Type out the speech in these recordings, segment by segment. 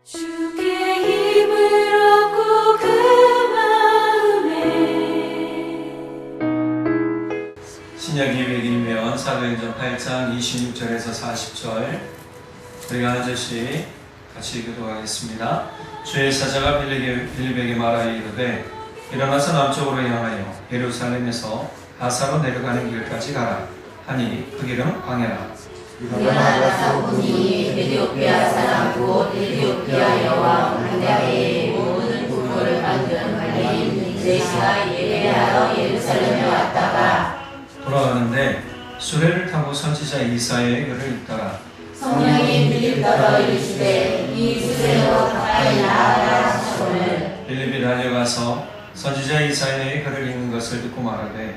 주께 힘을 얻고 그 마음에 신약이 100일면 사도행전 8장 26절에서 40절 우리가 한 절씩 같이 기도하겠습니다. 주의 사자가 빌립에게 말하여 이르되 일어나서 남쪽으로 향하여 예루살렘에서 가사로 내려가는 길까지 가라 하니 그 길은 광야라. 일어나서 보니 에티오피아 사람 곧 에티오피아 여왕 간다게의 모든 부모를 만든 관리인 이레시가 예배하러 예루살렘에 왔다가 돌아가는데 수레를 타고 선지자 이사야의 글을 읽다가 성령이 빌립더러 이르시되 이 수레로 가까이 나아가라 하시거늘 빌립이 달려가서 선지자 이사야의 글을 읽는 것을 듣고 말하되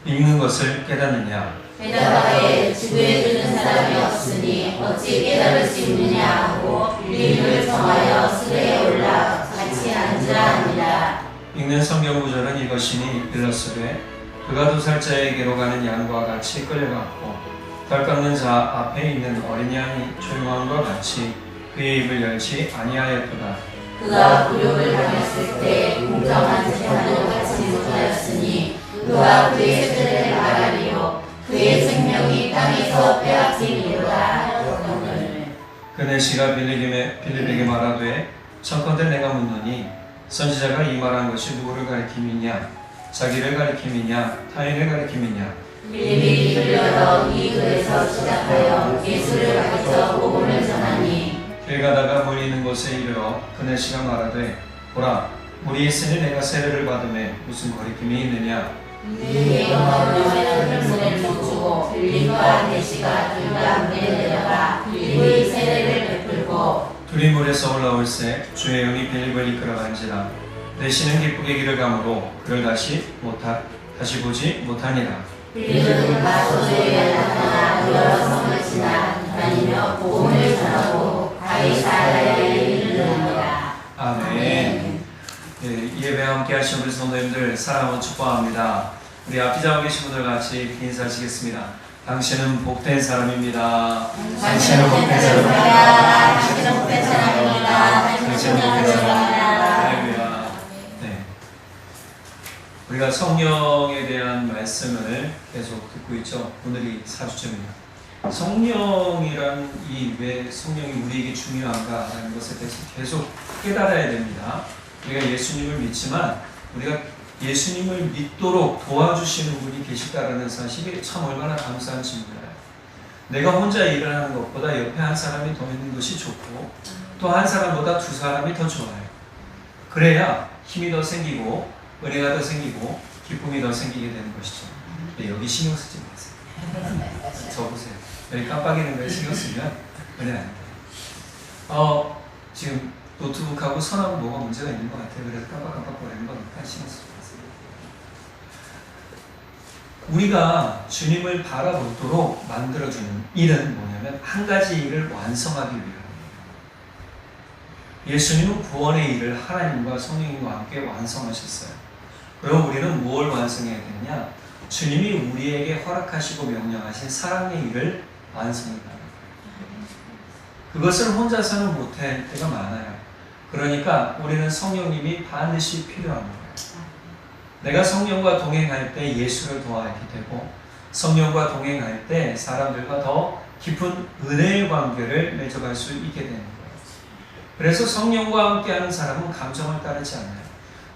읽는 것을 깨닫느냐. 게다가에 지도해주는 사람이 없으니 어찌 깨달을 수 있느냐 하고 빌립을 청하여 수레에 올라 같이 앉으라 합니다. 읽는 성경 구절은 이것이니 일러스되 그가 2살짜리에게로 가는 양과 같이 끌려갔고 덜 깎는 자 앞에 있는 어린 양이 조용함과 같이 그의 입을 열지 아니하였도다. 그가 굴욕을 당했을 때 공정한 재판도 받지 못하였으니 그와 그의 세대를 말하리요 그의 생명이 땅에서 빼앗기리로다. 그네시가 빌립에게 말하되 청컨대 내가 묻노니 선지자가 이 말한 것이 누구를 가리킴이냐 자기를 가리킴이냐 타인을 가리킴이냐. 빌립이 입을 열어 이 글에서 시작하여 예수를 가르쳐 복음을 전하니 길 가다가 물 있는 곳에 이르러 그네시가 말하되 보라 물이 있으니 내가 세례를 받음에 무슨 거리낌이 있느냐. 이에 영원한 물을 멈추고 빌립과 네시가 둘 다 물에 내려가 빌립의 세례를 베풀고 둘이 물에서 올라올새 주의 영이 빌립을 이끌어간지라. 내시는 기쁘게 길을 가므로 그를 다시 보지 못하니라. 빌립은 마소도에 나타나 여러 성을 지나 다니며 복음을 전하고 가이사랴에 이르렀느니라. 아멘. 예배 함께 하신 우리 성도님들 사랑하고 축복합니다. 우리 앞뒤 자고 계신 분들 같이 이렇게 인사하시겠습니다. 당신은 복된 사람입니다. 당신은 복된 사람입니다. 당신은 복된 사람입니다. 당신은 복된 사람입니다. 할렐루야. 네. 우리가 성령에 대한 말씀을 계속 듣고 있죠. 오늘이 4주째입니다. 성령이란 왜 성령이 우리에게 중요한가라는 것에 대해서 계속 깨달아야 됩니다. 우리가 예수님을 믿지만 우리가 예수님을 믿도록 도와주시는 분이 계실까라는 사실이 참 얼마나 감사한지 몰라요. 내가 혼자 일을 하는 것보다 옆에 한 사람이 더 있는 것이 좋고 또 한 사람보다 두 사람이 더 좋아요. 그래야 힘이 더 생기고 은혜가 더 생기고 기쁨이 더 생기게 되는 것이죠. 여기 신경 쓰지 마세요. 적으세요. 여기 깜빡이는 거에 신경 쓰면 은혜 안 돼요. 지금 노트북하고 선하고 뭐가 문제가 있는 것 같아요. 그래서 깜빡거리는 거니까 신경 쓰지 마세요. 우리가 주님을 바라보도록 만들어주는 일은 뭐냐면 한 가지 일을 완성하기 위함입니다. 예수님은 구원의 일을 하나님과 성령님과 함께 완성하셨어요. 그럼 우리는 뭘 완성해야 되느냐? 주님이 우리에게 허락하시고 명령하신 사랑의 일을 완성해야 합니다. 그것을 혼자서는 못할 때가 많아요. 그러니까 우리는 성령님이 반드시 필요한 거예요. 내가 성령과 동행할 때 예수를 더 알게 되고 성령과 동행할 때 사람들과 더 깊은 은혜의 관계를 맺어갈 수 있게 되는 거예요. 그래서 성령과 함께하는 사람은 감정을 따르지 않아요.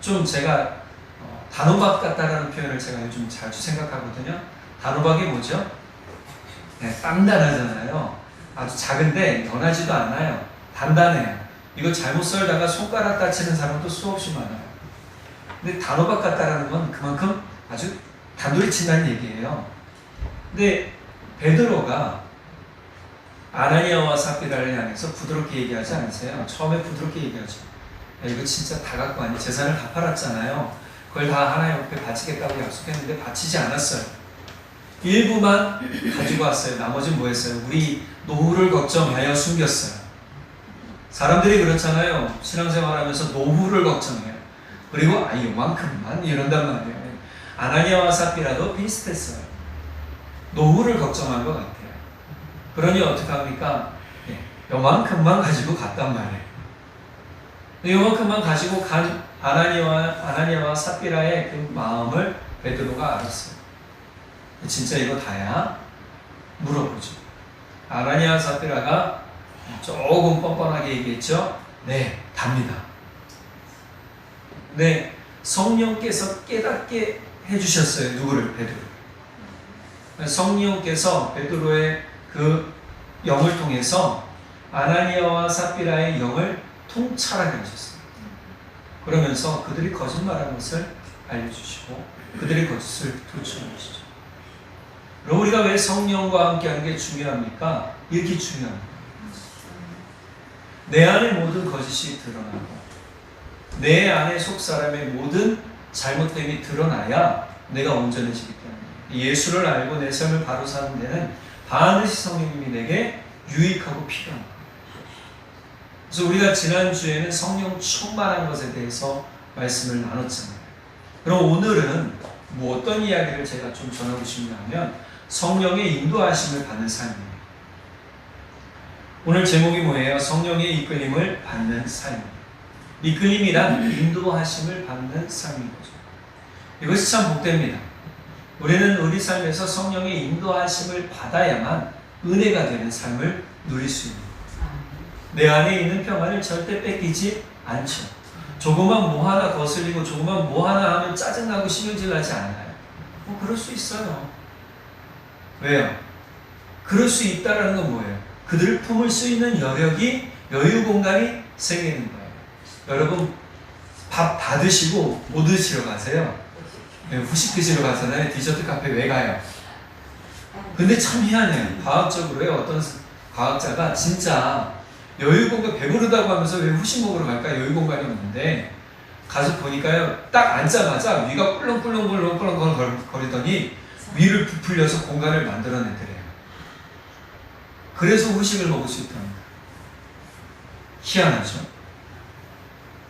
좀 제가 단호박 같다라는 표현을 제가 요즘 자주 생각하거든요. 단호박이 뭐죠? 네, 단단하잖아요. 아주 작은데 연하지도 않아요. 단단해요. 이거 잘못 썰다가 손가락 다치는 사람도 수없이 많아요. 근데 단호박 같다라는 건 그만큼 아주 단돌이 친다는 얘기예요. 근데 베드로가 아나니아와 삽비라를 향해서 부드럽게 얘기하지 않으세요? 처음에 부드럽게 얘기하죠. 야, 이거 진짜 다 갖고 아니 재산을 다 팔았잖아요. 그걸 다 하나님 앞에 바치겠다고 약속했는데 바치지 않았어요. 일부만 가지고 왔어요. 나머지는 뭐 했어요? 우리 노후를 걱정하여 숨겼어요. 사람들이 그렇잖아요. 신앙생활하면서 노후를 걱정해요. 그리고 이만큼만 이런단 말이에요. 아나니아와 삽비라도 비슷했어요. 노후를 걱정한 것 같아요. 그러니 어떻게 합니까? 요만큼만 가지고 갔단 말이에요. 요만큼만 가지고 간 아나니아와 삽비라의 그 마음을 베드로가 알았어요. 진짜 이거 다야? 물어보죠. 아나니아와 삽비라가 조금 뻔뻔하게 얘기했죠. 네, 답니다. 네, 성령께서 깨닫게 해주셨어요. 누구를? 베드로. 성령께서 베드로의 그 영을 통해서 아나니아와 삽비라의 영을 통찰하게 하셨어요. 그러면서 그들이 거짓말한 것을 알려주시고 그들의 거짓을 도출하시죠. 그럼 우리가 왜 성령과 함께하는 게 중요합니까? 이렇게 중요합니다. 내 안에 모든 거짓이 드러나고 내 안에 속 사람의 모든 잘못됨이 드러나야 내가 온전해지기 때문에 예수를 알고 내 삶을 바로 사는 데는 반드시 성령님이 내게 유익하고 필요합니다. 그래서 우리가 지난주에는 성령 충만한 것에 대해서 말씀을 나눴잖아요. 그럼 오늘은 뭐 어떤 이야기를 제가 좀 전하고 싶냐면 성령의 인도하심을 받는 삶이에요. 오늘 제목이 뭐예요? 성령의 이끌림을 받는 삶. 이끌림이란 인도하심을 받는 삶인 거죠. 이것이 참 복됩니다. 우리는 우리 삶에서 성령의 인도하심을 받아야만 은혜가 되는 삶을 누릴 수 있는 거예요. 내 안에 있는 평안을 절대 뺏기지 않죠. 조금만 뭐 하나 거슬리고 조금만 뭐 하나 하면 짜증나고 신경질 나지 않아요. 그럴 수 있어요. 왜요? 그럴 수 있다라는 건 뭐예요? 그들을 품을 수 있는 여력이, 여유 공간이 생기는 거예요. 여러분 밥 다 드시고 뭐 드시러 가세요? 후식 드시러 가잖아요. 디저트 카페 왜 가요? 근데 참 희한해요. 과학적으로요. 어떤 과학자가 진짜 여유 공간 배부르다고 하면서 왜 후식 먹으러 갈까? 여유 공간이 없는데 가서 보니까요. 딱 앉자마자 위가 꿀렁꿀렁 거리더니 위를 부풀려서 공간을 만들어내더래요. 그래서 후식을 먹을 수 있답니다. 희한하죠?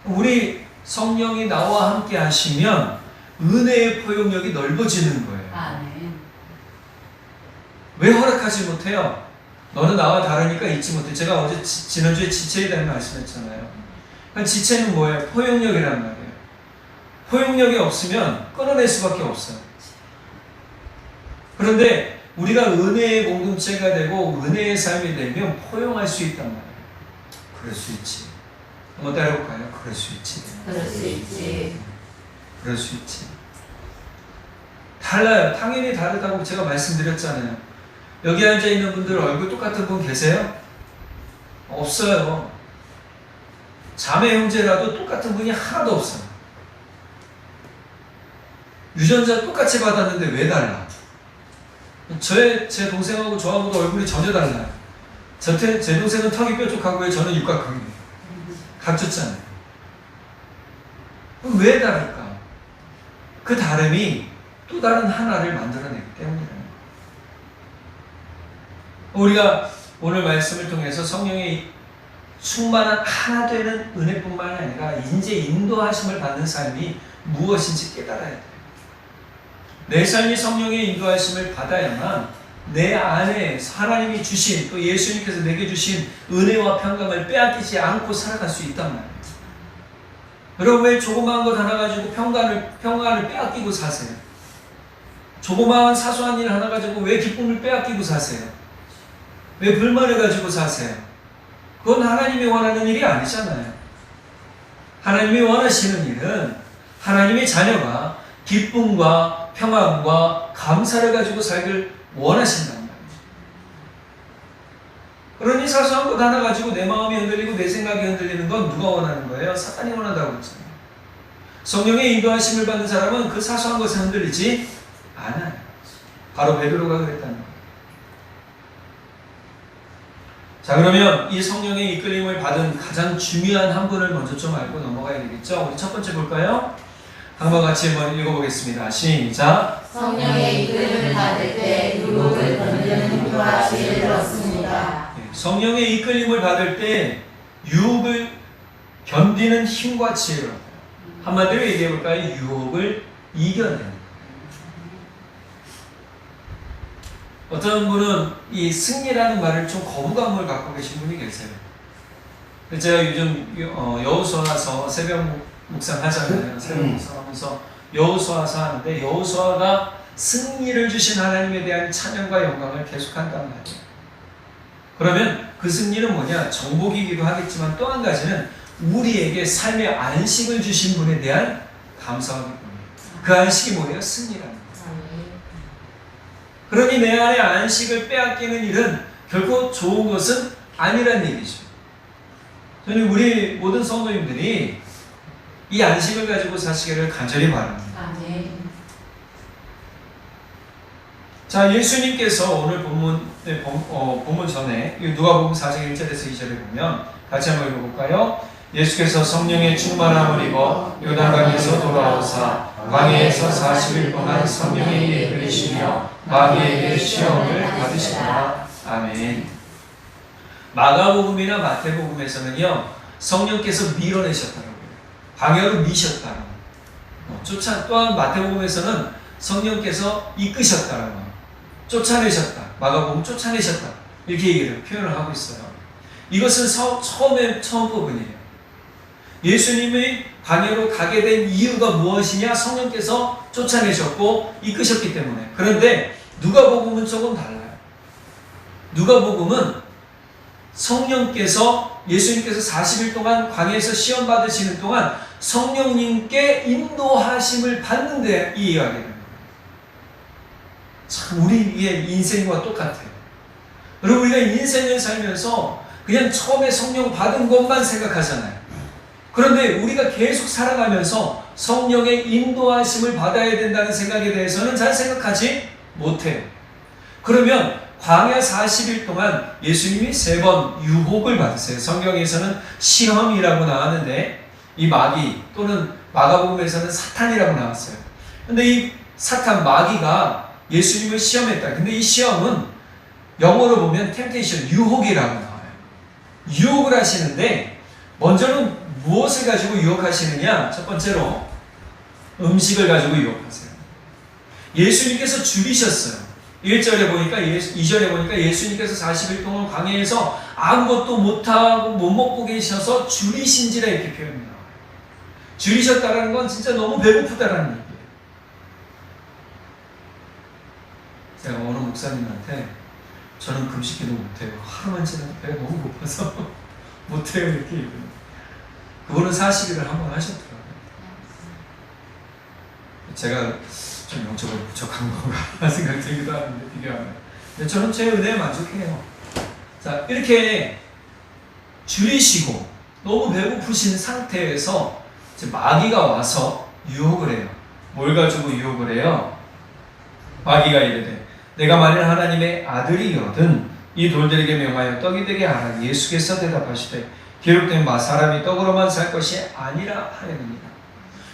우리 성령이 나와 함께 하시면 은혜의 포용력이 넓어지는 거예요. 아멘. 왜 허락하지 못해요? 너는 나와 다르니까 잊지 못해. 제가 어제 지난주에 지체에 대한 말씀했잖아요. 지체는 뭐예요? 포용력이란 말이에요. 포용력이 없으면 끊어낼 수밖에 없어요. 그런데 우리가 은혜의 공동체가 되고 은혜의 삶이 되면 포용할 수 있단 말이에요. 그럴 수 있지. 한번 따라해볼까요? 그럴 수 있지. 그럴 수 있지. 그럴 수 있지. 달라요. 당연히 다르다고 제가 말씀드렸잖아요. 여기 앉아있는 분들 얼굴 똑같은 분 계세요? 없어요. 자매 형제라도 똑같은 분이 하나도 없어요. 유전자 똑같이 받았는데 왜 달라? 제 동생하고 저하고도 얼굴이 전혀 달라요. 제 동생은 턱이 뾰족하고요. 저는 육각형이에요. 각졌잖아요. 왜 다를까? 그 다름이 또 다른 하나를 만들어내기 때문이에요. 우리가 오늘 말씀을 통해서 성령의 충만한 하나 되는 은혜뿐만 아니라 이제 인도하심을 받는 삶이 무엇인지 깨달아야 돼요. 내 삶이 성령의 인도하심을 받아야만 내 안에 하나님이 주신 또 예수님께서 내게 주신 은혜와 평강을 빼앗기지 않고 살아갈 수 있단 말이에요. 여러분 왜 조그마한 것 하나 가지고 평강을 빼앗기고 사세요? 조그마한 사소한 일 하나 가지고 왜 기쁨을 빼앗기고 사세요? 왜 불만을 가지고 사세요? 그건 하나님이 원하는 일이 아니잖아요. 하나님이 원하시는 일은 하나님의 자녀가 기쁨과 평안과 감사를 가지고 살길 원하신단 말이에요. 그러니 사소한 것 하나 가지고 내 마음이 흔들리고 내 생각이 흔들리는 건 누가 원하는 거예요? 사탄이 원한다고 했잖아요. 성령의 인도하심을 받는 사람은 그 사소한 것에 흔들리지 않아요. 바로 베드로가 그랬다는 거예요. 자, 그러면 이 성령의 이끌림을 받은 가장 중요한 한 분을 먼저 좀 알고 넘어가야 되겠죠? 우리 첫 번째 볼까요? 한번 같이 한번 읽어보겠습니다. 시작. 성령의 이끌림을 받을 때 유혹을 견디는 힘과 지혜를 얻습니다. 성령의 이끌림을 받을 때 유혹을 견디는 힘과 지혜를 얻어요. 한마디로 얘기해볼까요? 유혹을 이겨내는 거예요. 어떤 분은 이 승리라는 말을 좀 거부감을 갖고 계신 분이 계세요. 제가 요즘 여호수아서 새벽 묵상 하잖아요. 새벽 묵상하면서 여호수아서 하는데 여호수아가 승리를 주신 하나님에 대한 찬양과 영광을 계속한단 말이에요. 그러면 그 승리는 뭐냐? 정복이기도 하겠지만 또 한 가지는 우리에게 삶의 안식을 주신 분에 대한 감사하기 때문에 그 안식이 뭐예요? 승리라는 거예요. 그러니 내 안에 안식을 빼앗기는 일은 결코 좋은 것은 아니란 얘기죠. 저는 우리 모든 성도님들이 이 안식을 가지고 사시기를 간절히 바랍니다. 자, 예수님께서 오늘 본문 전에 누가복음 4장 1절에서 2절에 보면 같이 한번 읽어볼까요? 예수께서 성령의 충만함을 입어 요단강에서 돌아오사 광야에서 40일 동안 성령에게 이르시며 마귀에게 시험을 받으시더라. 아멘. 마가복음이나 마태복음에서는요 성령께서 밀어내셨다고 해요. 광야로 미셨다고. 또한 마태복음에서는 성령께서 이끄셨다라고 해요. 쫓아내셨다. 마가복음 쫓아내셨다. 이렇게 얘기를 표현을 하고 있어요. 이것은 처음 부분이에요. 예수님이 광야로 가게 된 이유가 무엇이냐? 성령께서 쫓아내셨고 이끄셨기 때문에. 그런데 누가복음은 조금 달라요. 누가복음은 성령께서 예수님께서 40일 동안 광야에서 시험 받으시는 동안 성령님께 인도하심을 받는데 이 이야기를 합니다. 참 우리의 인생과 똑같아요. 여러분 우리가 인생을 살면서 그냥 처음에 성령 받은 것만 생각하잖아요. 그런데 우리가 계속 살아가면서 성령의 인도하심을 받아야 된다는 생각에 대해서는 잘 생각하지 못해요. 그러면 광야 40일 동안 예수님이 3번 유혹을 받으세요. 성경에서는 시험이라고 나왔는데 이 마귀 또는 마가복음에서는 사탄이라고 나왔어요. 근데 이 사탄 마귀가 예수님을 시험했다. 근데 이 시험은 영어로 보면 temptation, 유혹이라고 나와요. 유혹을 하시는데 먼저는 무엇을 가지고 유혹하시느냐? 첫 번째로 음식을 가지고 유혹하세요. 예수님께서 줄이셨어요. 1절에 보니까 2절에 보니까 예수님께서 40일 동안 광야에서 아무것도 못하고 못 먹고 계셔서 줄이신지라 이렇게 표현이 나와요. 줄이셨다는 건 진짜 너무 배고프다라는 얘기예요. 제가 어느 목사님한테 저는 금식기도 못해요. 하루만 지나도 배가 너무 고파서 못해요 이렇게 얘기해요. 그분은 40일을 한번 하셨더라고요. 제가 좀 영적으로 부족한 건가 생각 들기도 하는데 비교하면. 근데 저는 제 은혜에 만족해요. 자, 이렇게 줄이시고 너무 배고프신 상태에서 이제 마귀가 와서 유혹을 해요. 뭘 가지고 유혹을 해요? 마귀가 이르되 내가 만일 하나님의 아들이거든 이 돌들에게 명하여 떡이 되게 하라. 예수께서 대답하시되 기록된 바 사람이 떡으로만 살 것이 아니라 하였느니라.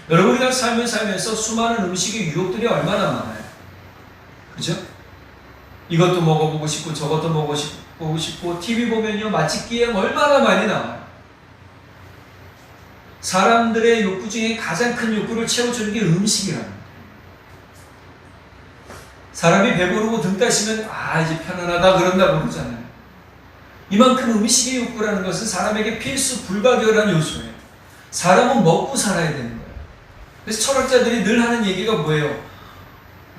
여러분 우리가 삶을 살면서 수많은 음식의 유혹들이 얼마나 많아요. 그죠? 이것도 먹어보고 싶고 저것도 먹어보고 싶고 TV 보면요 맛집 기행 얼마나 많이 나와요. 사람들의 욕구 중에 가장 큰 욕구를 채워주는 게 음식이라는 거예요. 사람이 배부르고 등 따시면 이제 편안하다 그런다고 그러잖아요. 이만큼 음식의 욕구라는 것은 사람에게 필수 불가결한 요소예요. 사람은 먹고 살아야 되는 거예요. 그래서 철학자들이 늘 하는 얘기가 뭐예요?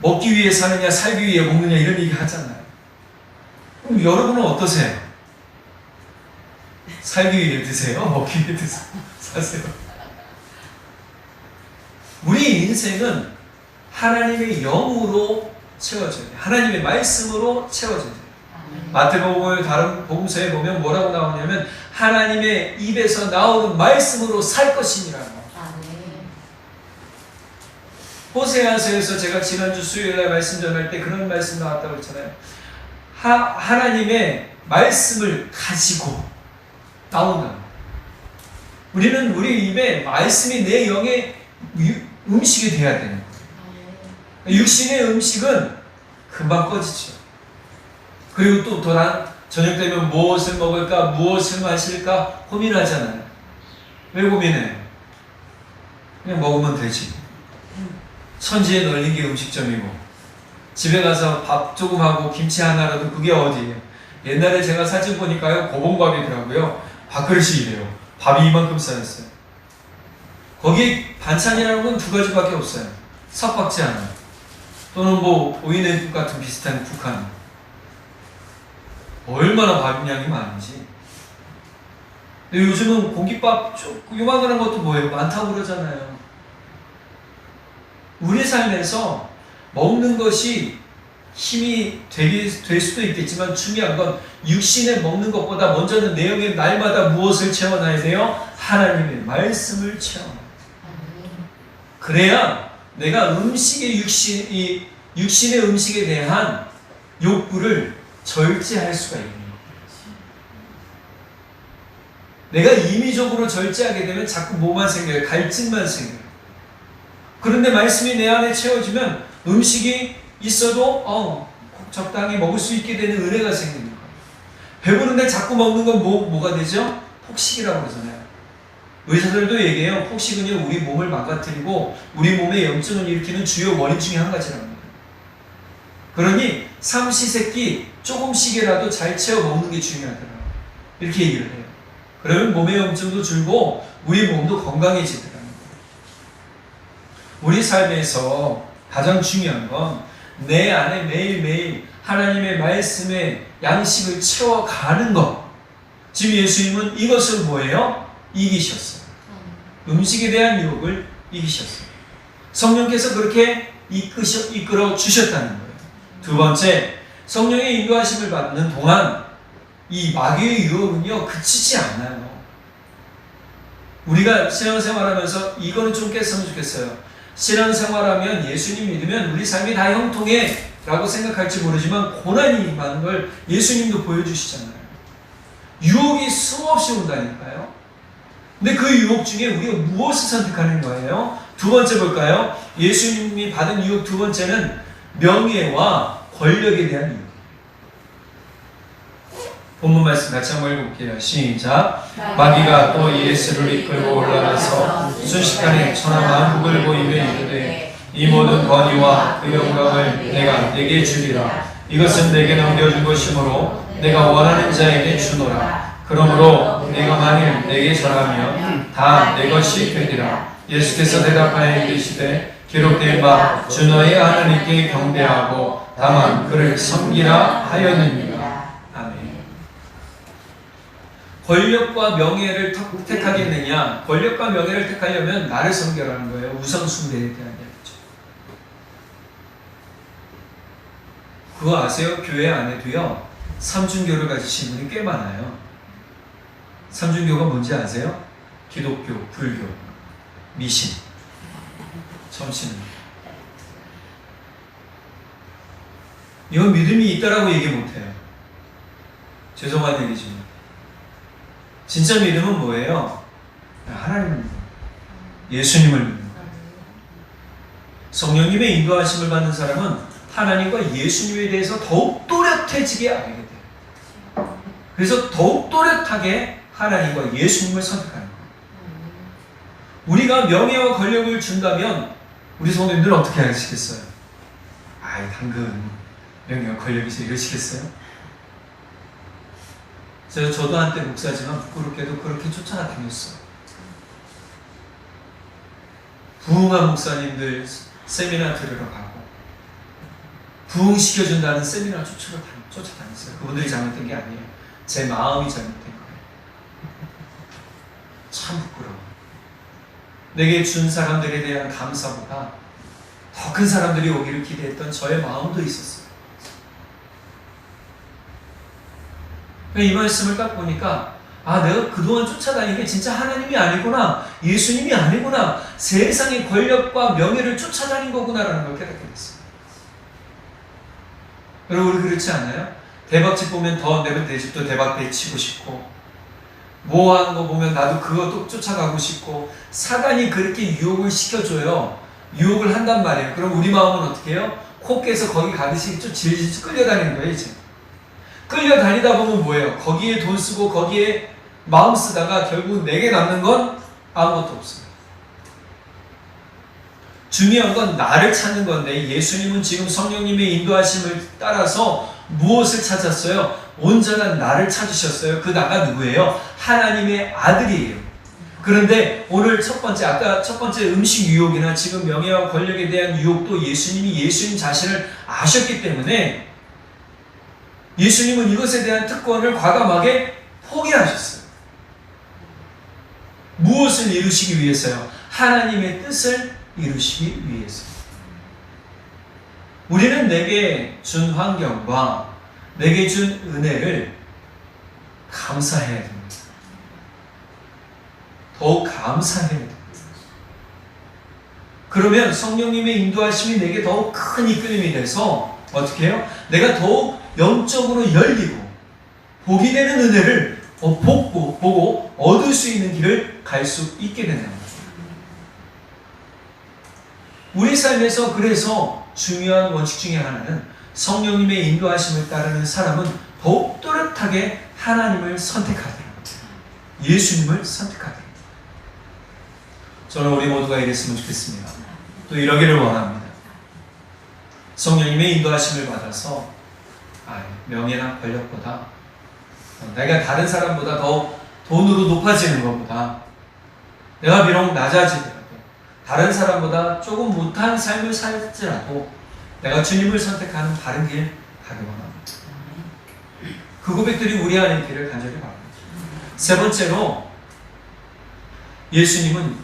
먹기 위해 사느냐 살기 위해 먹느냐 이런 얘기 하잖아요. 그럼 여러분은 어떠세요? 살기 위해 드세요? 먹기 위해 사세요? 우리 인생은 하나님의 영으로 채워져야 돼요. 하나님의 말씀으로 채워져야 돼요. 마태복음의 다른 복음서에 보면 뭐라고 나오냐면 하나님의 입에서 나오는 말씀으로 살 것이니라고. 호세아서에서 제가 지난주 수요일날 말씀 전할 때 그런 말씀 나왔다고 했잖아요. 하나님의 말씀을 가지고 나온다. 우리는 우리 입에 말씀이 내 영의 음식이 돼야 되는 거예요. 육신의 음식은 금방 꺼지죠. 그리고 또 도란 저녁 되면 무엇을 먹을까 무엇을 마실까 고민하잖아요. 왜 고민해요? 그냥 먹으면 되지. 천지에 널린 게 음식점이고 집에 가서 밥 조금 하고 김치 하나라도 그게 어디예요? 옛날에 제가 사진 보니까요, 고봉밥이더라고요. 밥그릇이 이래요. 밥이 이만큼 쌓였어요. 거기에 반찬이라는 건 두 가지밖에 없어요. 석박지 하나, 또는 뭐 오이냉국 같은 비슷한 국한. 얼마나 밥량이 많은지. 근데 요즘은 공깃밥 요만한 것도 뭐예요? 많다고 그러잖아요. 우리 삶에서 먹는 것이 힘이 될 수도 있겠지만 중요한 건 육신에 먹는 것보다 먼저는 내 영에 날마다 무엇을 채워놔야 돼요? 하나님의 말씀을 채워놔야 돼요. 그래야 내가 육신의 음식에 대한 욕구를 절제할 수가 있는 거예요. 내가 임의적으로 절제하게 되면 자꾸 뭐만 생겨요? 갈증만 생겨요. 그런데 말씀이 내 안에 채워지면 음식이 있어도 적당히 먹을 수 있게 되는 은혜가 생기는 거예요. 배부른데 자꾸 먹는 건 뭐가 되죠? 폭식이라고 그러잖아요. 의사들도 얘기해요. 폭식은요, 우리 몸을 망가뜨리고 우리 몸에 염증을 일으키는 주요 원인 중에 한 가지라는 거예요. 그러니 삼시세끼 조금씩이라도 잘 채워 먹는 게 중요하더라고요. 이렇게 얘기를 해요. 그러면 몸의 염증도 줄고 우리 몸도 건강해지더라고요. 우리 삶에서 가장 중요한 건 내 안에 매일매일 하나님의 말씀에 양식을 채워가는 것. 지금 예수님은 이것을 뭐예요? 이기셨어요. 음식에 대한 유혹을 이기셨어요. 성령께서 그렇게 이끌어 주셨다는 거예요. 두 번째, 성령의 인도하심을 받는 동안 이 마귀의 유혹은요, 그치지 않아요. 우리가 신앙생활하면서 이거는 좀 깼으면 좋겠어요. 신앙생활하면, 예수님 믿으면 우리 삶이 다 형통해 라고 생각할지 모르지만 고난이 많은 걸 예수님도 보여주시잖아요. 유혹이 수없이 온다니까요. 근데 그 유혹 중에 우리가 무엇을 선택하는 거예요? 두 번째 볼까요? 예수님이 받은 유혹 두 번째는 명예와 권력에 대한 유혹. 본문 말씀 같이 한번 읽어볼게요. 시작. 마귀가 또 예수를 이끌고 올라가서 순식간에 천하 만국을 보이며 이르되 이 모든 권위와 그 영광을 내가 내게 주리라. 이것은 내게 넘겨준 것이므로 내가 원하는 자에게 주노라. 그러므로 내가 만일 내게 절하면 다 내 것이 되리라. 예수께서 대답하여 이르시되 기록된 바 주 너의 하나님께 경배하고 다만 그를 섬기라 하였느니라. 권력과 명예를 택하겠느냐? 권력과 명예를 택하려면 나를 섬겨라는 거예요. 우상숭배에 대한 이야기죠. 그거 아세요? 교회 안에도요, 삼중교를 가지신 분이 꽤 많아요. 삼중교가 뭔지 아세요? 기독교, 불교, 미신, 점신. 이건 믿음이 있다라고 얘기 못해요. 죄송한 얘기지만. 진짜 믿음은 뭐예요? 하나님을 믿는 거예요. 예수님을 믿는 거예요. 성령님의 인도하심을 받는 사람은 하나님과 예수님에 대해서 더욱 또렷해지게 알게 돼요. 그래서 더욱 또렷하게 하나님과 예수님을 선택하는 거예요. 우리가 명예와 권력을 준다면 우리 성도님들은 어떻게 하시겠어요? 아이, 당근 명예와 권력이죠, 이러시겠어요? 저도 한때 목사지만 부끄럽게도 그렇게 쫓아다녔어요. 부흥한 목사님들 세미나 들으러 가고 부흥시켜준다는 세미나 쫓아다녔어요. 그분들이 잘못된 게 아니에요. 제 마음이 잘못된 거예요. 참 부끄러워. 내게 준 사람들에 대한 감사보다 더 큰 사람들이 오기를 기대했던 저의 마음도 있었어요. 이 말씀을 딱 보니까 내가 그동안 쫓아다닌 게 진짜 하나님이 아니구나, 예수님이 아니구나, 세상의 권력과 명예를 쫓아다닌 거구나라는 걸 깨닫게 됐어요. 여러분, 우리 그렇지 않아요? 대박집 보면 내 집도 대박배 치고 싶고, 뭐 하는 거 보면 나도 그것도 쫓아가고 싶고, 사단이 그렇게 유혹을 시켜줘요. 유혹을 한단 말이에요. 그럼 우리 마음은 어떻게 해요? 코 깨서 거기 가듯이 좀 질질 끌려다니는 거예요, 이제. 끌려다니다 보면 뭐예요? 거기에 돈 쓰고 거기에 마음 쓰다가 결국 내게 남는 건 아무것도 없어요. 중요한 건 나를 찾는 건데 예수님은 지금 성령님의 인도하심을 따라서 무엇을 찾았어요? 온전한 나를 찾으셨어요. 그 나가 누구예요? 하나님의 아들이에요. 그런데 오늘 아까 첫 번째 음식 유혹이나 지금 명예와 권력에 대한 유혹도 예수님이 예수님 자신을 아셨기 때문에 예수님은 이것에 대한 특권을 과감하게 포기하셨어요. 무엇을 이루시기 위해서요? 하나님의 뜻을 이루시기 위해서. 우리는 내게 준 환경과 내게 준 은혜를 감사해야 됩니다. 더욱 감사해야 됩니다. 그러면 성령님의 인도하심이 내게 더욱 큰 이끌림이 돼서 어떻게 해요? 내가 더욱 영적으로 열리고 복이 되는 은혜를 보고 얻을 수 있는 길을 갈 수 있게 되는 거죠. 우리 삶에서 그래서 중요한 원칙 중에 하나는 성령님의 인도하심을 따르는 사람은 더욱 또렷하게 하나님을 선택하더라. 예수님을 선택하더라. 저는 우리 모두가 이랬으면 좋겠습니다. 또 이러기를 원합니다. 성령님의 인도하심을 받아서 명예나 권력보다 내가 다른 사람보다 더 돈으로 높아지는 것보다 내가 비록 낮아지더라도 다른 사람보다 조금 못한 삶을 살지라도 내가 주님을 선택하는 바른 길 가기 원합니다. 그 고백들이 우리 안에 있기를 간절히 바랍니다. 세 번째로 예수님은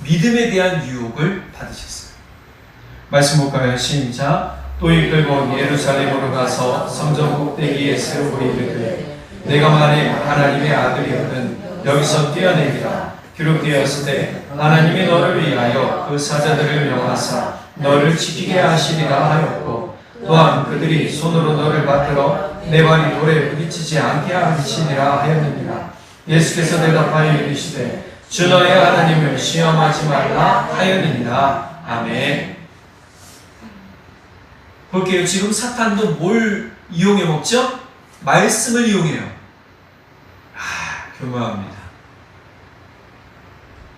믿음에 대한 유혹을 받으셨어요. 말씀 볼까요? 시작. 또 이끌고 예루살렘으로 가서 성전 꼭대기에 세우고 이르되 내가 만일 하나님의 아들이거든 여기서 뛰어내리라. 기록되었을 때 하나님이 너를 위하여 그 사자들을 명하사 너를 지키게 하시리라 하였고 또한 그들이 손으로 너를 받들어 내 발이 돌에 부딪히지 않게 하시리라 하였느니라. 예수께서 대답하여 이르시되 주 너의 하나님을 시험하지 말라 하였느니라. 아멘. 볼게요. 지금 사탄도 뭘 이용해 먹죠? 말씀을 이용해요. 교묘합니다.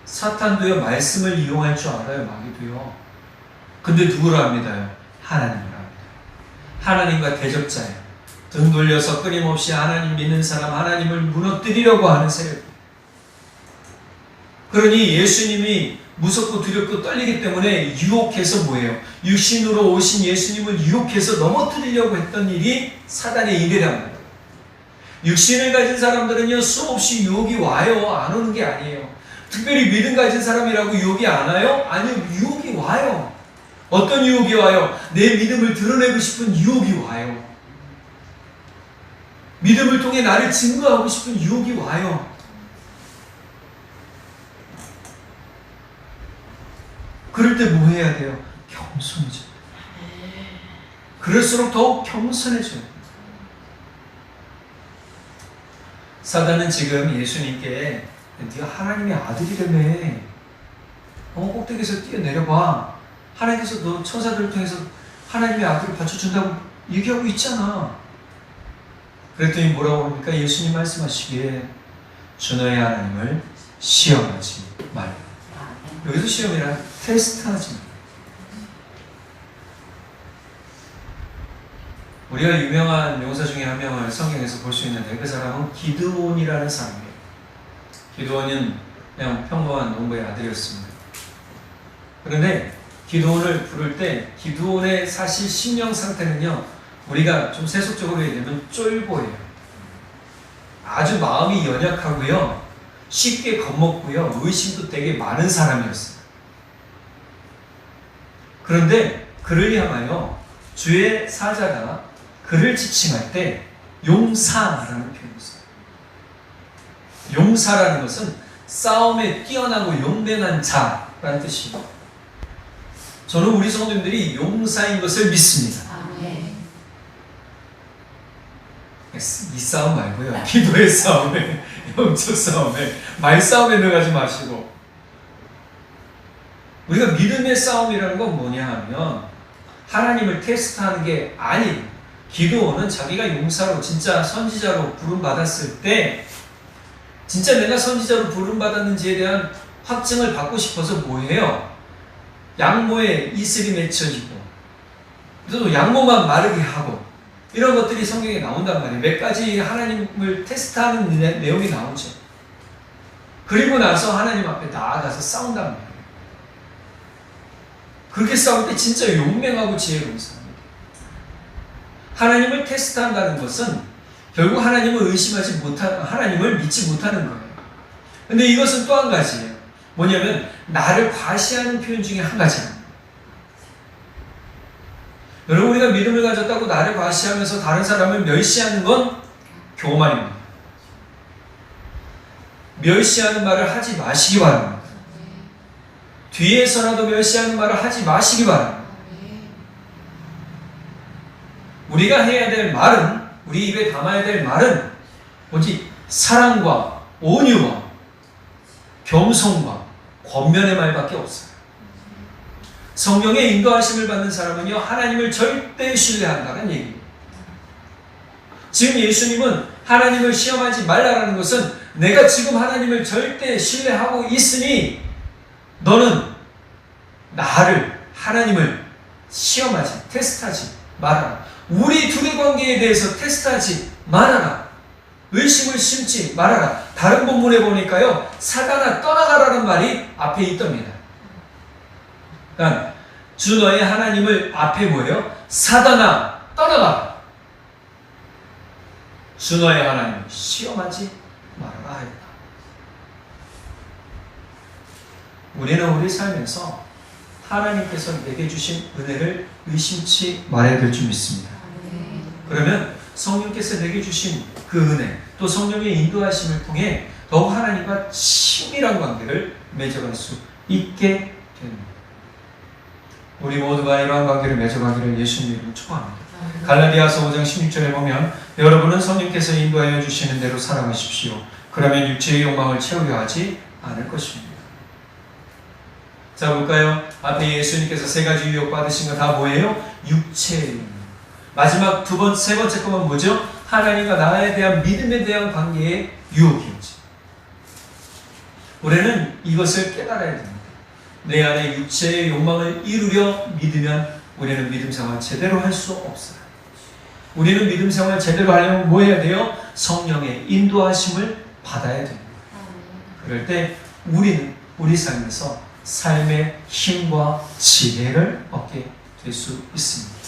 사탄도요 말씀을 이용할 줄 알아요. 마귀도요. 근데 누구를 합니다요? 하나님을 합니다. 하나님과 대적자예요. 등 돌려서 끊임없이 하나님 믿는 사람, 하나님을 무너뜨리려고 하는 세력. 그러니 예수님이 무섭고 두렵고 떨리기 때문에 유혹해서 뭐예요? 육신으로 오신 예수님을 유혹해서 넘어뜨리려고 했던 일이 사단의 일이란 말이에요. 육신을 가진 사람들은요 수없이 유혹이 와요. 안 오는 게 아니에요. 특별히 믿음 가진 사람이라고 유혹이 안 와요? 아니요, 유혹이 와요. 어떤 유혹이 와요? 내 믿음을 드러내고 싶은 유혹이 와요. 믿음을 통해 나를 증거하고 싶은 유혹이 와요. 그럴 때 뭐 해야 돼요? 겸손해져요. 그럴수록 더욱 겸손해져요. 사단은 지금 예수님께 네가 하나님의 아들이라며 꼭대기에서 뛰어내려봐. 하나님께서 너 천사들을 통해서 하나님의 아들을 받쳐준다고 얘기하고 있잖아. 그랬더니 뭐라고 합니까? 예수님 말씀하시기에 주 너의 하나님을 시험하지 말라. 여기서 시험이란 테스트하지 말라. 우리가 유명한 용사 중에 한 명을 성경에서 볼 수 있는데 그 사람은 기드온이라는 사람이에요. 기드온은 그냥 평범한 농부의 아들이었습니다. 그런데 기드온을 부를 때 기드온의 사실 심령 상태는요 우리가 좀 세속적으로 얘기하면 쫄보예요. 아주 마음이 연약하고요 쉽게 겁먹고요 의심도 되게 많은 사람이었어요. 그런데 그를 향하여 주의 사자가 그를 지칭할 때 용사라는 표현을 써요. 용사라는 것은 싸움에 뛰어나고 용맹한 자라는 뜻입니다. 저는 우리 성도님들이 용사인 것을 믿습니다. 이 싸움 말고요. 기도의 싸움에, 영적 싸움에, 말싸움에 들어가지 마시고 우리가 믿음의 싸움이라는 건 뭐냐 하면 하나님을 테스트하는 게 아니에요. 기도는 자기가 용사로 진짜 선지자로 부름받았을 때 진짜 내가 선지자로 부름받았는지에 대한 확증을 받고 싶어서 뭐예요? 양모에 이슬이 맺혀지고 또 양모만 마르게 하고 이런 것들이 성경에 나온단 말이에요. 몇 가지 하나님을 테스트하는 내용이 나오죠. 그리고 나서 하나님 앞에 나아가서 싸운단 말이에요. 그렇게 싸울 때 진짜 용맹하고 지혜로운 사람이에요. 하나님을 테스트한다는 것은 결국 하나님을 하나님을 믿지 못하는 거예요. 근데 이것은 또 한 가지예요. 뭐냐면 나를 과시하는 표현 중에 한 가지예요. 여러분, 우리가 믿음을 가졌다고 나를 과시하면서 다른 사람을 멸시하는 건 교만입니다. 멸시하는 말을 하지 마시기 바랍니다. 뒤에서라도 멸시하는 말을 하지 마시기 바랍니다. 우리가 해야 될 말은, 우리 입에 담아야 될 말은 오직 사랑과 온유와 겸손과 권면의 말밖에 없어요. 성령의 인도하심을 받는 사람은요, 하나님을 절대 신뢰한다는 얘기입니다. 지금 예수님은 하나님을 시험하지 말라라는 것은 내가 지금 하나님을 절대 신뢰하고 있으니 너는 하나님을 시험하지, 테스트하지 말아라. 우리 둘의 관계에 대해서 테스트하지 말아라. 의심을 심지 말아라. 다른 본문에 보니까요, 사단아 떠나가라는 말이 앞에 있답니다. 그러니까 주 너의 하나님을 앞에 뭐예요? 사단아 떠나가라. 주 너의 하나님을 시험하지 말아라 했다. 우리는 우리 삶에서 하나님께서 내게 주신 은혜를 의심치 말아야 될 줄 믿습니다. 그러면 성령께서 내게 주신 그 은혜, 또 성령의 인도하심을 통해 더욱 하나님과 친밀한 관계를 맺어갈 수 있게 됩니다. 우리 모두가 이러한 관계를 맺어가기를 예수님 이름으로 축원합니다. 갈라디아서 5장 16절에 보면 여러분은 성령께서 인도하여 주시는 대로 살아가십시오. 그러면 육체의 욕망을 채우려 하지 않을 것입니다. 자, 볼까요? 앞에 예수님께서 세 가지 유혹 받으신 거 다 뭐예요? 육체의 욕망. 마지막 세 번째 것은 뭐죠? 하나님과 나에 대한 믿음에 대한 관계의 유혹이었죠. 우리는 이것을 깨달아야 됩니다. 내 안에 육체의 욕망을 이루려 믿으면 우리는 믿음 생활 제대로 할 수 없어요. 우리는 믿음 생활 제대로 하려면 뭐 해야 돼요? 성령의 인도하심을 받아야 됩니다. 그럴 때 우리는 우리 삶에서 삶의 힘과 지혜를 얻게 될 수 있습니다.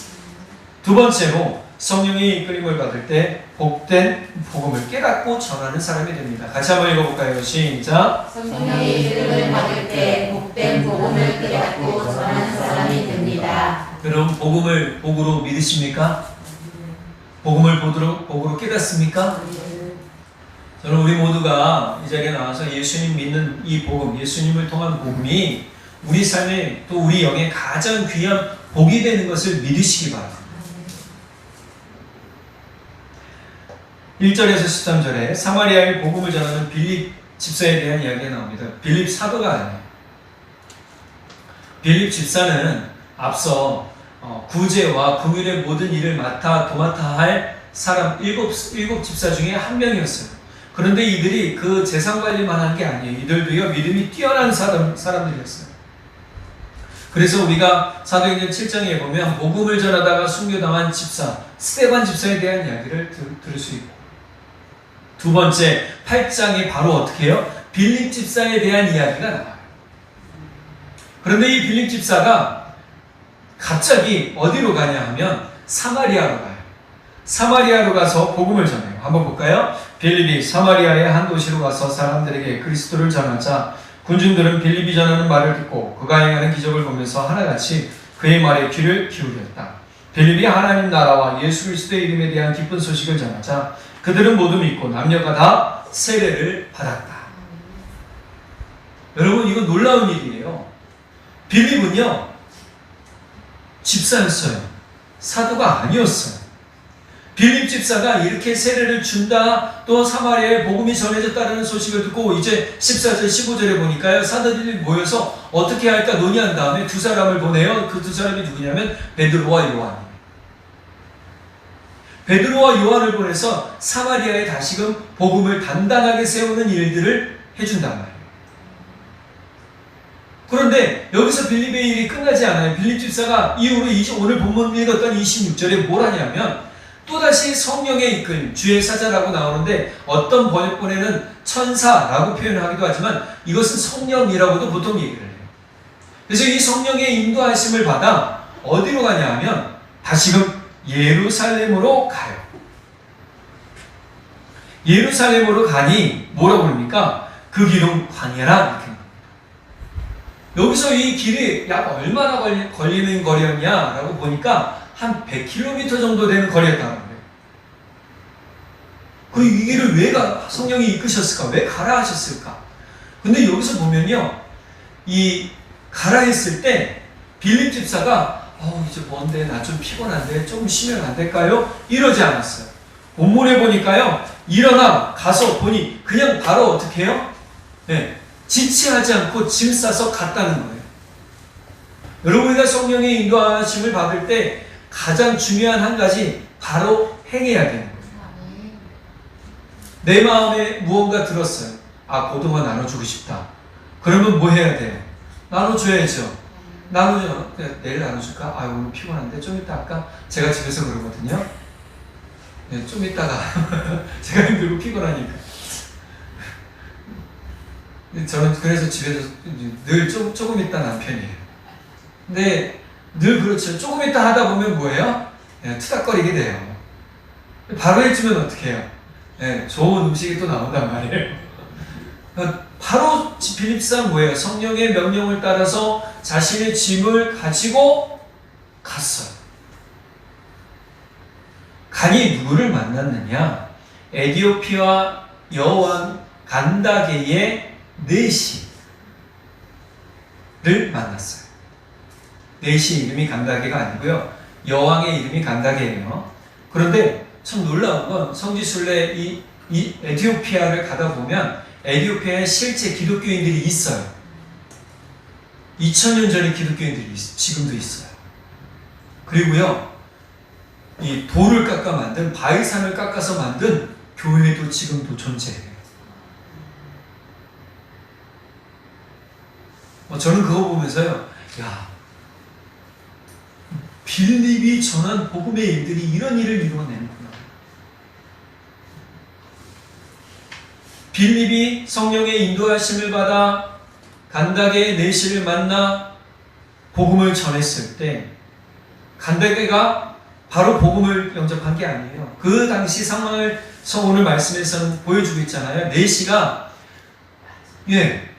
두 번째로 성령의 이끌림을 받을 때 복된 복음을 깨닫고 전하는 사람이 됩니다. 같이 한번 읽어볼까요? 시작. 성령의 이끌림을 받을 때 복된 복음을 깨닫고 전하는 사람이 됩니다. 여러분, 복음을 복으로 믿으십니까? 복음을 복으로 깨닫습니까? 저는 우리 모두가 이 자리에 나와서 예수님 믿는 이 복음, 예수님을 통한 복음이 우리 삶에 또 우리 영에 가장 귀한 복이 되는 것을 믿으시기 바랍니다. 1절에서 13절에 사마리아의 복음을 전하는 빌립 집사에 대한 이야기가 나옵니다. 빌립 사도가 아니에요. 빌립 집사는 앞서 구제와 금율의 모든 일을 도맡아 할 사람 일곱 집사 중에 한 명이었어요. 그런데 이들이 그 재산 관리만 한 게 아니에요. 이들도요, 믿음이 뛰어난 사람들이었어요. 그래서 우리가 사도행전 7장에 보면 복음을 전하다가 순교당한 집사 스데반 집사에 대한 이야기를 들을 수 있고, 두 번째 8장에 바로 어떻게 해요? 빌립 집사에 대한 이야기가 나와요. 그런데 이 빌립 집사가 갑자기 어디로 가냐 하면 사마리아로 가요. 사마리아로 가서 복음을 전해요. 한번 볼까요? 빌립이 사마리아의 한 도시로 가서 사람들에게 그리스도를 전하자 군중들은 빌립이 전하는 말을 듣고 그가 행하는 기적을 보면서 하나같이 그의 말에 귀를 기울였다. 빌립이 하나님 나라와 예수 그리스도의 이름에 대한 기쁜 소식을 전하자 그들은 모두 믿고 남녀가 다 세례를 받았다. 여러분, 이건 놀라운 일이에요. 빌립은요, 집사였어요. 사도가 아니었어요. 빌립 집사가 이렇게 세례를 준다, 또 사마리아에 복음이 전해졌다는 소식을 듣고 이제 14절 15절에 보니까요, 사도들이 모여서 어떻게 할까 논의한 다음에 두 사람을 보내요. 그 두 사람이 누구냐면 베드로와 요한. 베드로와 요한을 보내서 사마리아에 다시금 복음을 단단하게 세우는 일들을 해준단 말이에요. 그런데 여기서 빌립의 일이 끝나지 않아요. 빌립 집사가 이후로 오늘 본문 읽었던 26절에 뭘 하냐면 또다시 성령에 이끌림, 주의 사자라고 나오는데 어떤 번역본에는 천사라고 표현하기도 하지만 이것은 성령이라고도 보통 얘기를 해요. 그래서 이 성령의 인도하심을 받아 어디로 가냐 하면 다시금 예루살렘으로 가요. 예루살렘으로 가니 뭐라고 그럽니까? 그 길은 광야라 이렇게. 여기서 이 길이 약 얼마나 걸리는 거리였냐라고 보니까 한 100km 정도 되는 거리였다는 거예요. 그리고 이 길을 왜 성령이 이끄셨을까? 왜 가라 하셨을까? 근데 여기서 보면요, 이 가라 했을 때 빌립 집사가 이제 뭔데 나 좀 피곤한데 좀 쉬면 안 될까요? 이러지 않았어요. 본문에 보니까요, 일어나 가서 보니 그냥 바로 어떻게 해요? 네, 지체하지 않고 짐 싸서 갔다는 거예요. 여러분, 우리가 성령의 인도하심을 받을 때 가장 중요한 한 가지 바로 행해야 되는 거예요. 내 마음에 무언가 들었어요. 고동화 나눠주고 싶다. 그러면 뭐 해야 돼요? 나눠줘야죠. 나눠줘. 내일 나눠줄까? 오늘 피곤한데 좀 이따 할까? 제가 집에서 그러거든요. 네, 좀 이따가 제가 힘들고 피곤하니까. 저는 그래서 집에서 늘 조금 있다 남편이에요. 근데 늘 그렇죠. 조금 있다 하다 보면 뭐예요? 네, 투닥거리게 돼요. 바로 해주면 어떻게 해요? 네, 좋은 음식이 또 나온단 말이에요. 바로 빌립사는 뭐예요? 성령의 명령을 따라서 자신의 짐을 가지고 갔어요. 가니 누구를 만났느냐? 에디오피아 여왕 간다게의 네시를 만났어요. 네시 이름이 간다게가 아니고요, 여왕의 이름이 간다게예요. 그런데 참 놀라운 건 성지순례 이 에티오피아를 가다 보면 에티오피아에 실제 기독교인들이 있어요. 2000년 전에 기독교인들이 지금도 있어요. 그리고요, 이 돌을 깎아 만든, 바위산을 깎아서 만든 교회도 지금도 존재해요. 저는 그거 보면서요, 빌립이 전한 복음의 일들이 이런 일을 이루어내는구나. 빌립이 성령의 인도하심을 받아 간다게의 네시를 만나 복음을 전했을 때 간다게가 바로 복음을 영접한 게 아니에요. 그 당시 상황을 오늘 말씀에서는 보여주고 있잖아요. 네시가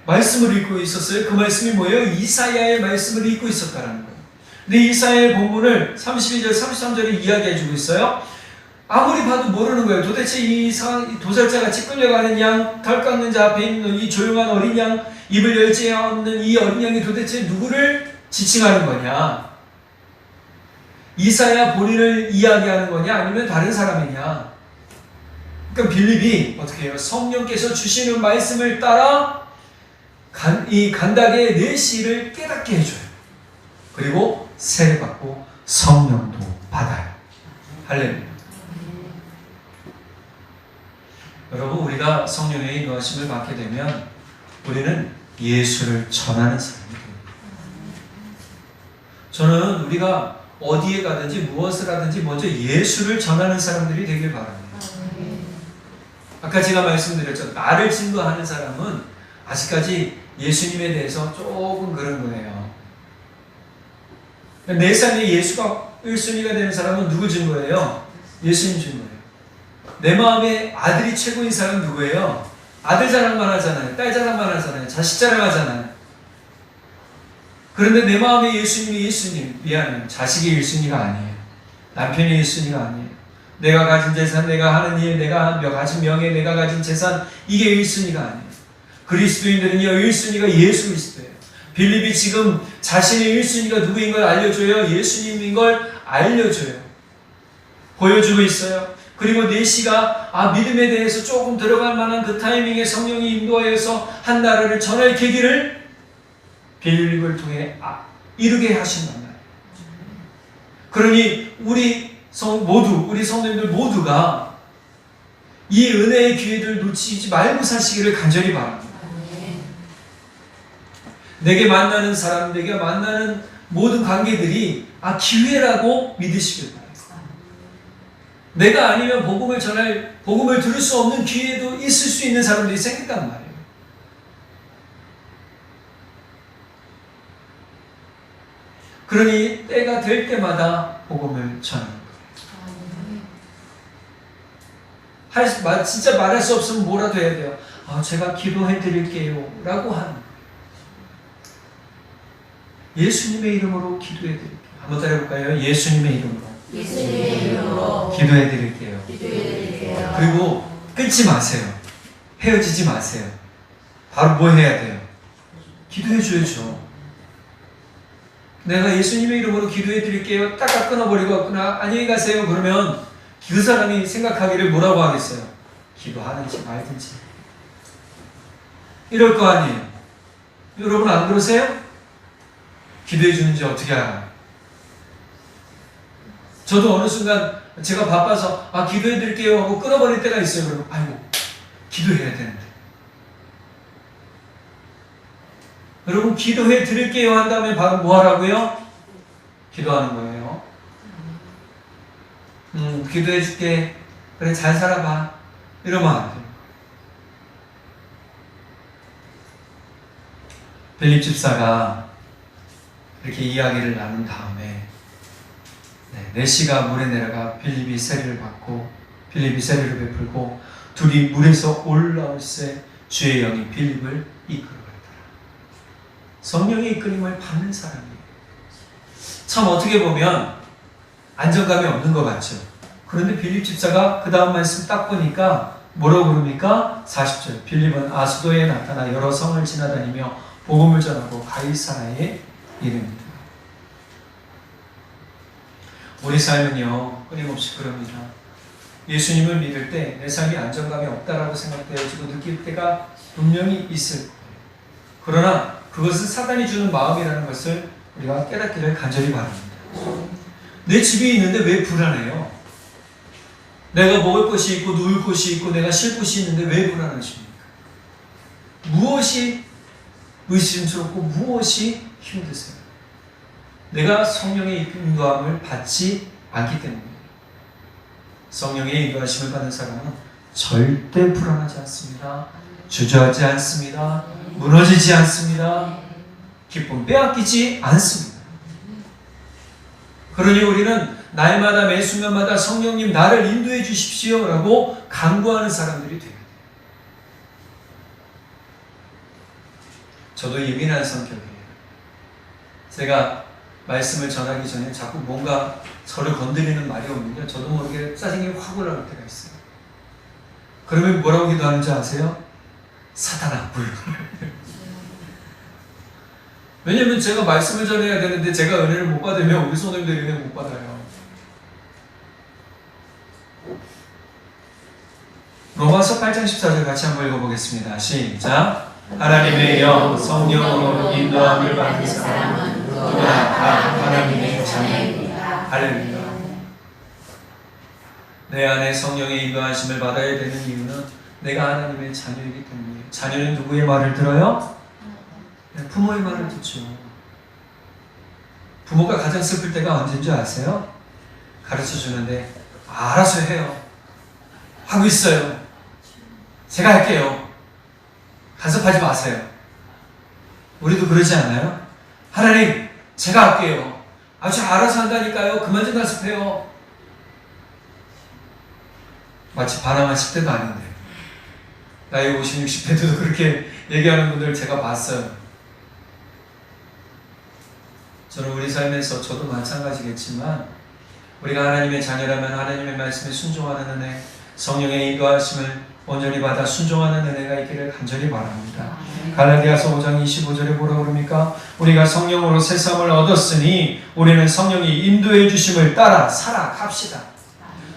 말씀을 읽고 있었어요. 그 말씀이 뭐예요? 이사야의 말씀을 읽고 있었다라는 거예요. 근데 이사야의 본문을 32절, 33절에 이야기해주고 있어요. 아무리 봐도 모르는 거예요. 도대체 이 도살자같이 끌려가는 양, 털 깎는 자 앞에 있는 이 조용한 어린 양, 입을 열지 않는 이 어린 양이 도대체 누구를 지칭하는 거냐? 이사야 본인을 이야기하는 거냐? 아니면 다른 사람이냐? 그러니까 빌립이 어떻게 해요? 성령께서 주시는 말씀을 따라 이 간다게의 네시를 깨닫게 해줘요. 그리고 세례받고 성령도 받아요. 할렐루야. 여러분, 우리가 성령의 인도하심을 받게 되면 우리는 예수를 전하는 사람이 됩니다. 저는 우리가 어디에 가든지 무엇을 하든지 먼저 예수를 전하는 사람들이 되길 바랍니다. 아까 제가 말씀드렸죠. 나를 증거하는 사람은 아직까지 예수님에 대해서 조금 그런 거예요. 내 삶에 예수가 1순위가 되는 사람은 누구 증거예요? 예수님 증거예요. 내 마음에 아들이 최고인 사람은 누구예요? 아들 자랑만 하잖아요. 딸 자랑만 하잖아요. 자식 자랑하잖아요. 그런데 내 마음에 예수님이 미안해요. 자식이 1순위가 아니에요. 남편이 1순위가 아니에요. 내가 가진 재산, 내가 하는 일, 내가 가진 명예, 내가 가진 재산, 이게 1순위가 아니에요. 그리스도인들은요, 1순위가 예수 그리스도예요. 빌립이 지금 자신의 1순위가 누구인 걸 알려줘요. 예수님인 걸 알려줘요. 보여주고 있어요. 그리고 네시가 믿음에 대해서 조금 들어갈 만한 그 타이밍에 성령이 인도하여서 한 나라를 전할 계기를 빌립을 통해 이루게 하신단 말이에요. 그러니 우리 성도님들 모두가 이 은혜의 기회를 놓치지 말고 사시기를 간절히 바랍니다. 내게 만나는 사람, 내게 만나는 모든 관계들이 기회라고 믿으시길 바랍니다. 내가 아니면 복음을 들을 수 없는 기회도 있을 수 있는 사람들이 생겼단 말이에요. 그러니 때가 될 때마다 복음을 전하는 거예요. 진짜 말할 수 없으면 뭐라도 해야 돼요. 제가 기도해 드릴게요 라고 하는 거예요. 예수님의 이름으로 기도해 드릴게요. 한번 따라해볼까요? 예수님의 이름으로 기도해 드릴게요. 그리고 끊지 마세요. 헤어지지 마세요. 바로 뭐 해야 돼요? 기도해 줘야죠. 내가 예수님의 이름으로 기도해 드릴게요. 딱 끊어버리고 안녕히 가세요. 그러면 그 사람이 생각하기를 뭐라고 하겠어요? 기도하든지 말든지. 이럴 거 아니에요. 여러분 안 그러세요? 기도해 주는지 어떻게 알아요? 저도 어느 순간 제가 바빠서 기도해 드릴게요 하고 끊어버릴 때가 있어요. 그러면 아이고 기도해야 되는데. 여러분 기도해 드릴게요 한 다음에 바로 뭐 하라고요? 기도하는 거예요. 기도해 줄게. 그래 잘 살아봐. 이러면 안 돼요. 빌립 집사가 이렇게 이야기를 나눈 다음에 내시가 물에 내려가 빌립이 세례를 받고 빌립이 세례를 베풀고 둘이 물에서 올라올 새 주의 영이 빌립을 이끌어갔더라. 성령의 이끌림을 받는 사람이에요. 참 어떻게 보면 안정감이 없는 것 같죠. 그런데 빌립 집사가 그 다음 말씀 딱 보니까 뭐라고 부릅니까? 40절 빌립은 아수도에 나타나 여러 성을 지나다니며 복음을 전하고 가이사라에 이릅니다. 우리 삶은요 끊임없이 그럽니다. 예수님을 믿을 때 내 삶이 안정감이 없다라고 생각되어지고 느낄 때가 분명히 있을 거예요. 그러나 그것은 사단이 주는 마음이라는 것을 우리가 깨닫기를 간절히 바랍니다. 내 집이 있는데 왜 불안해요? 내가 먹을 것이 있고 누울 곳이 있고 내가 쉴 곳이 있는데 왜 불안하십니까? 무엇이 의심스럽고 무엇이 힘드세요? 내가 성령의 인도함을 받지 않기 때문입니다. 성령의 인도하심을 받는 사람은 절대 불안하지 않습니다. 주저하지 않습니다. 무너지지 않습니다. 기쁨 빼앗기지 않습니다. 그러니 우리는 날마다 매 순간마다 성령님 나를 인도해 주십시오 라고 간구하는 사람들이 돼야 돼요. 저도 예민한 성격이에요. 제가 말씀을 전하기 전에 자꾸 뭔가 저를 건드리는 말이 오면요 저도 모르게 짜증이 확 올라올 때가 있어요. 그러면 뭐라고 기도하는지 아세요? 사탄아 불. 왜냐면 제가 말씀을 전해야 되는데 제가 은혜를 못 받으면 우리 성도님들이 은혜를 못 받아요. 로마서 8장 14절 같이 한번 읽어보겠습니다. 시작. 하나님의 영 성령으로 인도함을 받는 사람은 누구나 다 하나님의 자녀입니다. 할렐루야. 내 안에 성령의 인도하심을 받아야 되는 이유는 내가 하나님의 자녀이기 때문이에요. 자녀는 누구의 말을 들어요? 부모의 말을 듣죠. 부모가 가장 슬플 때가 언제인 줄 아세요? 가르쳐 주는데 알아서 해요. 하고 있어요. 제가 할게요. 간섭하지 마세요. 우리도 그러지 않아요? 하나님, 제가 할게요. 저 알아서 한다니까요. 그만 좀 간섭해요. 마치 반항한 10대도 아닌데 나이 50, 60대도 그렇게 얘기하는 분들 제가 봤어요. 저는 우리 삶에서 저도 마찬가지겠지만 우리가 하나님의 자녀라면 하나님의 말씀에 순종하는 은혜, 성령의 인도하심을 온전히 받아 순종하는 은혜가 있기를 간절히 바랍니다. 갈라디아서 5장 25절에 뭐라고 그럽니까? 우리가 성령으로 새삼을 얻었으니 우리는 성령이 인도해 주심을 따라 살아갑시다.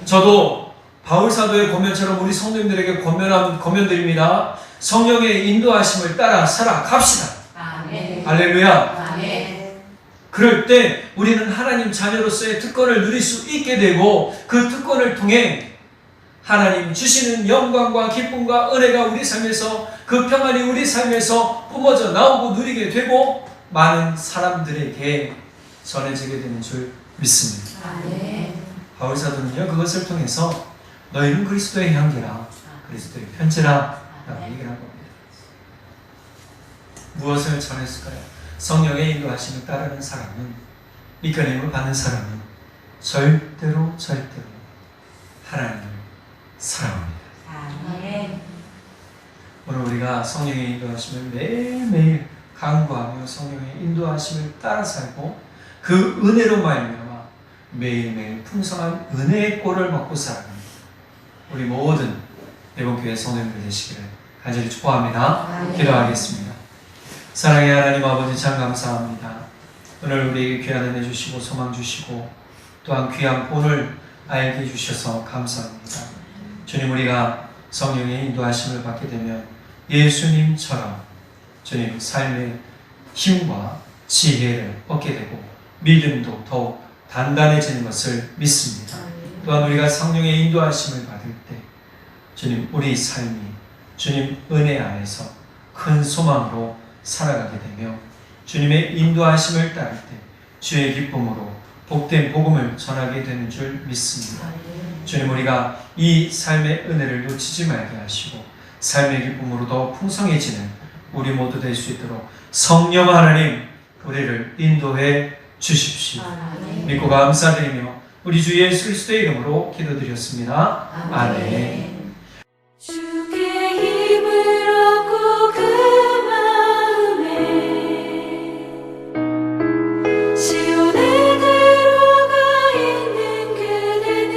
저도 바울 사도의 권면처럼 우리 성도님들에게 권면드립니다. 성령의 인도하심을 따라 살아갑시다. 아멘. 할렐루야. 아멘. 그럴 때 우리는 하나님 자녀로서의 특권을 누릴 수 있게 되고 그 특권을 통해 하나님 주시는 영광과 기쁨과 은혜가 우리 삶에서, 그 평안이 우리 삶에서 뿜어져 나오고 누리게 되고 많은 사람들에게 전해지게 되는 줄 믿습니다. 아멘. 바울 사도는요, 그것을 통해서 너희는 그리스도의 향기라, 그리스도의 편지라 라고 얘기를 한 겁니다. 무엇을 전했을까요? 성령의 인도하심을 따르는 사람은, 이끌림을 받는 사람은 절대로 하나님을 사랑합니다. 아멘. 오늘 우리가 성령의 인도하심을 매일매일 간구하며 성령의 인도하심을 따라 살고 그 은혜로 말미암아 매일매일 풍성한 은혜의 꼴을 먹고 살아가는 우리 모든 대본교회 성도님들 되시기를 간절히 축복합니다. 아멘. 기도하겠습니다. 사랑의 하나님 아버지, 참 감사합니다. 오늘 우리에게 귀한 은혜 주시고 소망 주시고 또한 귀한 본을 알게 해주셔서 감사합니다. 주님, 우리가 성령의 인도하심을 받게 되면 예수님처럼 주님 삶의 힘과 지혜를 얻게 되고 믿음도 더욱 단단해지는 것을 믿습니다. 또한 우리가 성령의 인도하심을 받을 때 주님, 우리 삶이 주님 은혜 안에서 큰 소망으로 살아가게 되며 주님의 인도하심을 따를 때 주의 기쁨으로 복된 복음을 전하게 되는 줄 믿습니다. 주님, 우리가 이 삶의 은혜를 놓치지 말게 하시고 삶의 기쁨으로 더 풍성해지는 우리 모두 될 수 있도록 성령 하나님 우리를 인도해 주십시오. 믿고 감사드리며 우리 주 예수 그리스도의 이름으로 기도드렸습니다. 아멘. 주의 힘을 얻고 그 마음에 시온에 들어가 있는 그대는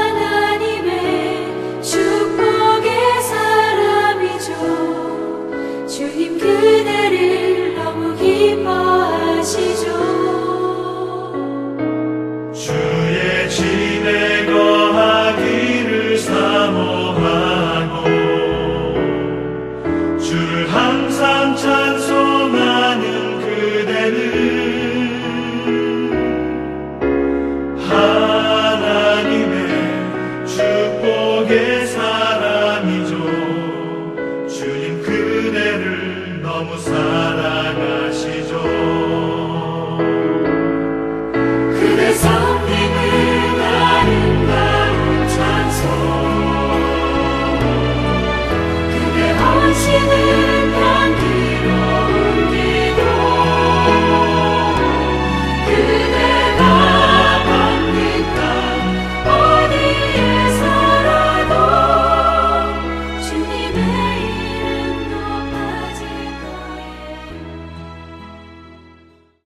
하나님의 축복의 사람이죠. 주님 그대를 너무 기뻐하시죠. 주의 집에 거하기를 사모하고 주를 항상 찬송하는 그대는 하나님의 축복의 사람